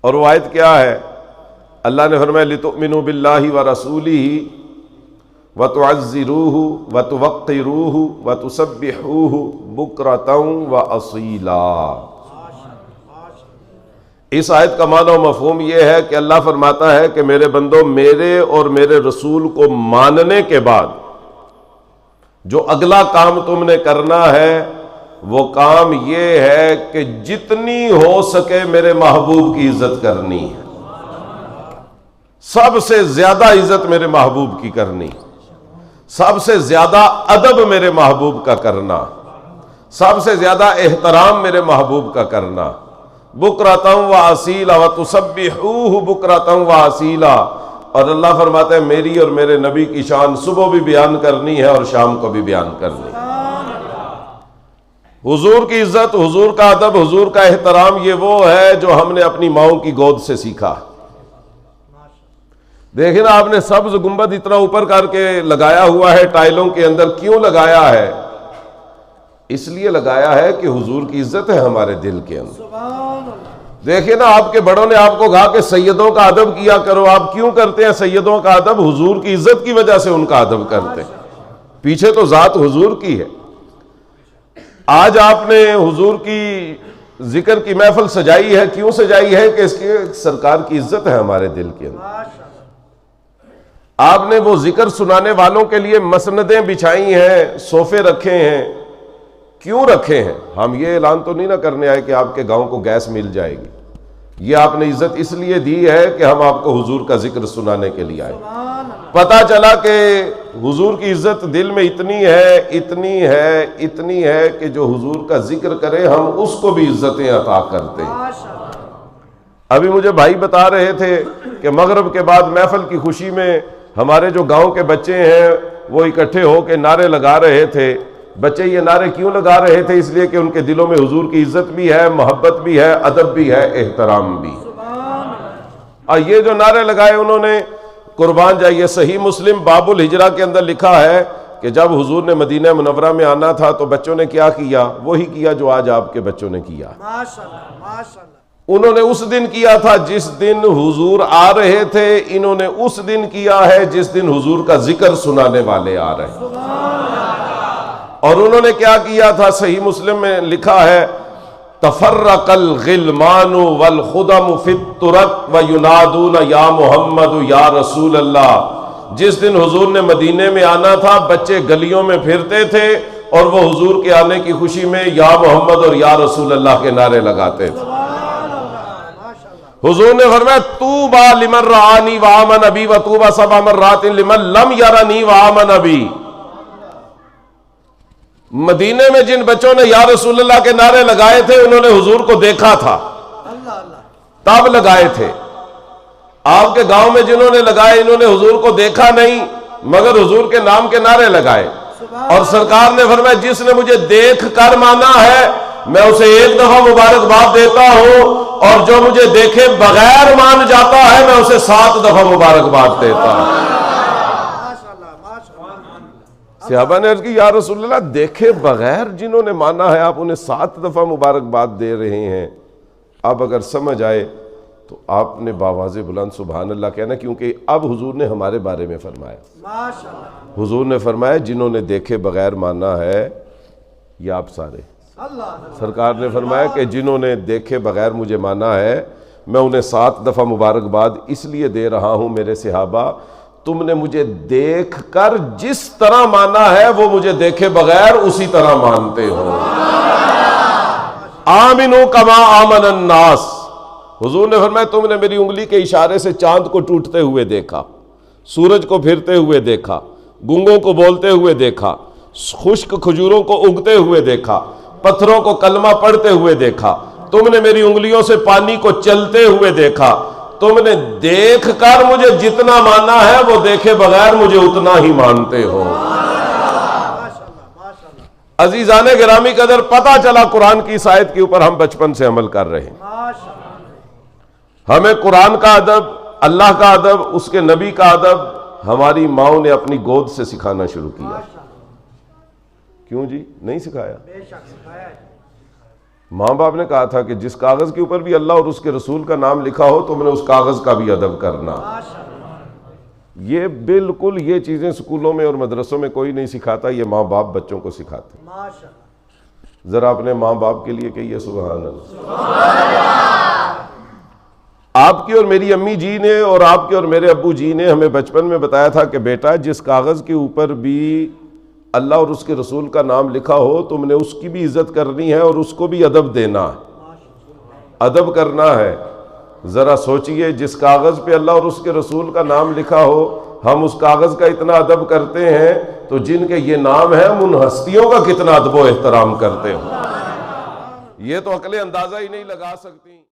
اور وہ آیت کیا ہے؟ اللہ نے فرمایا لِتُؤْمِنُوا بِاللَّهِ وَرَسُولِهِ وَتُعَزِّرُوهُ وَتُوَقِّرُوهُ وَتُسَبِّحُوهُ بُكْرَةً وَأَصِيلًا۔ اس آیت کا معنی و مفہوم یہ ہے کہ اللہ فرماتا ہے کہ میرے بندو، میرے اور میرے رسول کو ماننے کے بعد جو اگلا کام تم نے کرنا ہے وہ کام یہ ہے کہ جتنی ہو سکے میرے محبوب کی عزت کرنی ہے، سب سے زیادہ عزت میرے محبوب کی کرنی، سب سے زیادہ ادب میرے محبوب کا کرنا، سب سے زیادہ احترام میرے محبوب کا کرنا۔ بکرۃ وَأَصِیلًا وَتُسَبِّحُوهُ بکرۃ وَأَصِیلًا، اور اللہ فرماتا ہے میری اور میرے نبی کی شان صبح بھی بیان کرنی ہے اور شام کو بھی بیان کرنی ہے۔ حضور کی عزت، حضور کا ادب، حضور کا احترام، یہ وہ ہے جو ہم نے اپنی ماؤں کی گود سے سیکھا۔ دیکھیں نا، آپ نے سبز گنبد اتنا اوپر کر کے لگایا ہوا ہے ٹائلوں کے اندر، کیوں لگایا ہے؟ اس لیے لگایا ہے کہ حضور کی عزت ہے ہمارے دل کے اندر۔ دیکھیں نا، آپ کے بڑوں نے آپ کو کہا کہ سیدوں کا ادب کیا کرو، آپ کیوں کرتے ہیں سیدوں کا ادب؟ حضور کی عزت کی وجہ سے ان کا ادب کرتے ہیں، پیچھے تو ذات حضور کی ہے۔ آج آپ نے حضور کی ذکر کی محفل سجائی ہے، کیوں سجائی ہے؟ کہ اس کی سرکار کی عزت ہے ہمارے دل کے اندر۔ آپ نے وہ ذکر سنانے والوں کے لیے مسندیں بچھائی ہیں، صوفے رکھے ہیں، کیوں رکھے ہیں؟ ہم یہ اعلان تو نہیں نہ کرنے آئے کہ آپ کے گاؤں کو گیس مل جائے گی، یہ آپ نے عزت اس لیے دی ہے کہ ہم آپ کو حضور کا ذکر سنانے کے لیے آئے۔ پتہ چلا کہ حضور کی عزت دل میں اتنی ہے، اتنی ہے، اتنی ہے کہ جو حضور کا ذکر کرے ہم اس کو بھی عزتیں عطا کرتے ہیں۔ ابھی مجھے بھائی بتا رہے تھے کہ مغرب کے بعد محفل کی خوشی میں ہمارے جو گاؤں کے بچے ہیں وہ اکٹھے ہو کے نعرے لگا رہے تھے۔ بچے یہ نعرے کیوں لگا رہے تھے؟ اس لیے کہ ان کے دلوں میں حضور کی عزت بھی ہے، محبت بھی ہے، ادب بھی ہے، احترام بھی۔ اور یہ جو نعرے لگائے انہوں نے، قربان جائیے، صحیح مسلم باب الہجرہ کے اندر لکھا ہے کہ جب حضور نے مدینہ منورہ میں آنا تھا تو بچوں نے کیا کیا؟ وہی کیا جو آج آپ کے بچوں نے کیا۔ انہوں نے اس دن کیا تھا جس دن حضور آ رہے تھے، انہوں نے اس دن کیا ہے جس دن حضور کا ذکر سنانے والے آ رہے ہیں۔ اور انہوں نے کیا کیا تھا؟ صحیح مسلم میں لکھا ہے تفرق الغلمان والخدم فی الطرق وینادون یا محمد یا رسول اللہ۔ جس دن حضور نے مدینے میں آنا تھا بچے گلیوں میں پھرتے تھے اور وہ حضور کے آنے کی خوشی میں یا محمد اور یا رسول اللہ کے نعرے لگاتے تھے۔ حضور نے فرمایا طوبی لمن رآنی وآمن بی وطوبی سبع مرات لمن لم یرنی وآمن بی۔ مدینے میں جن بچوں نے یا رسول اللہ کے نعرے لگائے تھے انہوں نے حضور کو دیکھا تھا، تب لگائے تھے۔ آپ کے گاؤں میں جنہوں نے لگائے انہوں نے حضور کو دیکھا نہیں مگر حضور کے نام کے نعرے لگائے۔ اور سرکار نے فرمایا جس نے مجھے دیکھ کر مانا ہے میں اسے ایک دفعہ مبارکباد دیتا ہوں، اور جو مجھے دیکھے بغیر مان جاتا ہے میں اسے 7 دفعہ مبارکباد دیتا ہوں۔ صحابہ نے عرض کی یا رسول اللہ، دیکھے بغیر جنہوں نے مانا ہے آپ انہیں 7 دفعہ مبارکباد دے رہے ہیں، اب اگر سمجھ آئے تو آپ نے باواز بلند سبحان اللہ کہنا، کیونکہ اب حضور نے ہمارے بارے میں فرمایا۔ حضور نے فرمایا جنہوں نے دیکھے بغیر مانا ہے یہ آپ سارے۔ سرکار نے فرمایا کہ جنہوں نے دیکھے بغیر مجھے مانا ہے میں انہیں 7 دفعہ مبارکباد اس لیے دے رہا ہوں میرے صحابہ، تم نے مجھے دیکھ کر جس طرح مانا ہے وہ مجھے دیکھے بغیر اسی طرح مانتے ہو۔ آمنو کما آمن الناس۔ حضور نے فرمایا تم نے میری انگلی کے اشارے سے چاند کو ٹوٹتے ہوئے دیکھا، سورج کو پھرتے ہوئے دیکھا، گنگوں کو بولتے ہوئے دیکھا، خشک کھجوروں کو اگتے ہوئے دیکھا، پتھروں کو کلمہ پڑھتے ہوئے دیکھا، تم نے میری انگلیوں سے پانی کو چلتے ہوئے دیکھا۔ تم نے دیکھ کر مجھے جتنا مانا ہے وہ دیکھے بغیر مجھے اتنا ہی مانتے ہو۔ عزیزان گرامی قدر، پتہ چلا قرآن کی اس آیت کے اوپر ہم بچپن سے عمل کر رہے ہیں۔ ہمیں قرآن کا ادب، اللہ کا ادب، اس کے نبی کا ادب ہماری ماؤں نے اپنی گود سے سکھانا شروع کیا۔ کیوں جی؟ نہیں سکھایا؟ ماں باپ نے کہا تھا کہ جس کاغذ کے اوپر بھی اللہ اور اس کے رسول کا نام لکھا ہو تم نے اس کاغذ کا بھی ادب کرنا۔ یہ بالکل یہ چیزیں سکولوں میں اور مدرسوں میں کوئی نہیں سکھاتا، یہ ماں باپ بچوں کو سکھاتے۔ ذرا اپنے ماں باپ کے لیے کہیے سبحان اللہ۔ آپ کی اور میری امی جی نے اور آپ کے اور میرے ابو جی نے ہمیں بچپن میں بتایا تھا کہ بیٹا جس کاغذ کے اوپر بھی اللہ اور اس کے رسول کا نام لکھا ہو تم نے اس کی بھی عزت کرنی ہے اور اس کو بھی ادب دینا ہے، ادب کرنا ہے۔ ذرا سوچئے جس کاغذ پہ اللہ اور اس کے رسول کا نام لکھا ہو ہم اس کاغذ کا اتنا ادب کرتے ہیں تو جن کے یہ نام ہے ہم ان ہستیوں کا کتنا ادب و احترام کرتے ہوں، یہ تو عقلیں اندازہ ہی نہیں لگا سکتی۔